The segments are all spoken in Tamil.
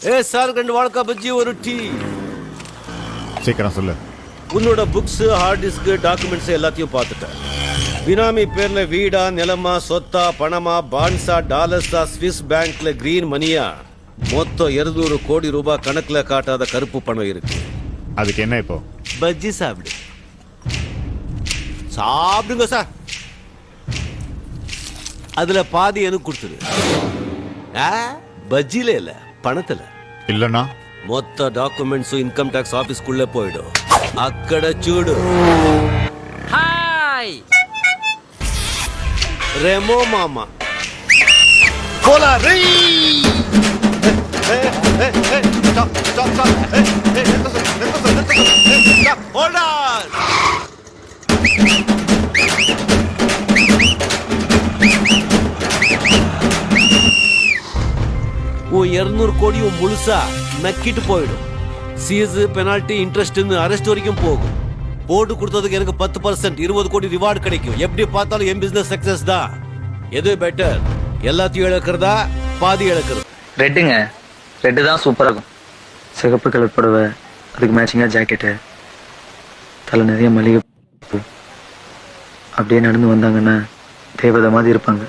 சார் 2 வாழைக்காய் பஜ்ஜி ஒரு டீ. சீக்கிரம் சொல்லு. உன்னோட புக்ஸ், ஹார்ட் டிஸ்க், டாக்குமெண்ட்ஸ் எல்லாத்தையும் பார்த்துட்டேன். பினாமி பேர்ல வீடா, நிலமா, சொத்தா, பணமா, பான்ஸா, டாலர்ஸா, ஸ்விஸ் பேங்க்ல கிரீன் மணியா, மொத்தம் 200 கோடி ரூபாய் கணக்குல காட்டாத கருப்பு பணம் இருக்கு. அதுக்கு என்ன இப்போ? பஜ்ஜி சாப்பிடு. சாப்பிடுங்க சார். அதுல பாதி எனக்கு கொடுத்துரு. பஜ்ஜில இல்ல, பணத்துல. இல்லனா மொத்த டாக்குமெண்ட்ஸும் இன்கம் டாக்ஸ் ஆபீஸ்க்குள்ள போயிடும். அக்கட சூடு. ஹாய் ரெமோ மாமா போலா ரீ. Hold on. ஓ 200 கோடியும் முழுசா நக்கிட்டு போயிடும். சீஸ், பெனால்டி, இன்ட்ரெஸ்ட்னு அரெஸ்ட் வரைக்கும் போகும். போட்டு கொடுத்ததுக்கு எனக்கு 10%, 20 கோடி ரிவார்டு கிடைக்கும். எப்படி பார்த்தாலும் என் பிசினஸ் சக்சஸ் தான். எது பெட்டர்? எல்லாத்தையும் இழக்கிறதா, பாதி இழக்கிறது? ரெட்டுங்க. ரெட்டு தான் சூப்பராக இருக்கும். சிகப்பு கலர் புடவை, அதுக்கு மேட்சிங்காக ஜாக்கெட்டு, தலை நிறைய மளிகை, அப்படியே நடந்து வந்தாங்கன்னா தேவதை மாதிரி இருப்பாங்க.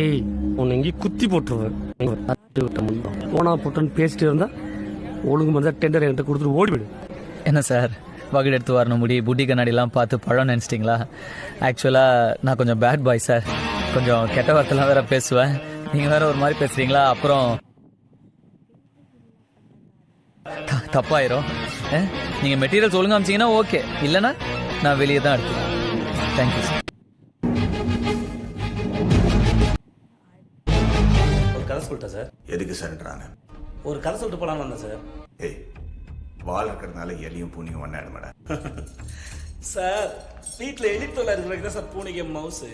ஏய், உன்னை இங்கே குத்தி போட்டுருவேன். போனா போட்டோன்னு பேசிட்டு இருந்தா ஒழுங்கு மாதிரி டெண்டர் என்கிட்ட கொடுத்துட்டு ஓடிவிடு. என்ன சார், வகுடு எடுத்து வரணும், முடி, புட்டி கண்ணாடிலாம் பார்த்து பழம் நினச்சிட்டிங்களா? ஆக்சுவலாக நான் கொஞ்சம் பேட் பாய் சார். கொஞ்சம் கெட்ட வார்த்தைலாம் வேற பேசுவேன். நீங்கள் வேற ஒரு மாதிரி பேசுறீங்களா, அப்புறம் தப்பாயிரும். நீங்கள் மெட்டீரியல்ஸ் ஒழுங்காக அமிச்சிங்கன்னா ஓகே, இல்லைன்னா நான் வெளியே தான் எடுத்துக்கிறேன். Thank you sir. கதை சொல்லிட்டேன் சார். எதுக்கு சார்ன்றாங்க? ஒரு கதை சொல்லிட்டு போலான்னு வந்தேன் சார். ஏய், வால் இருக்கிறதுனால எலியும் பூனியும் ஒன்னாயிடுமாடா. சார் வீட்டில் எலி தொல்லை இருக்கிறது தான் சார் பூனைக்கு மவுசு.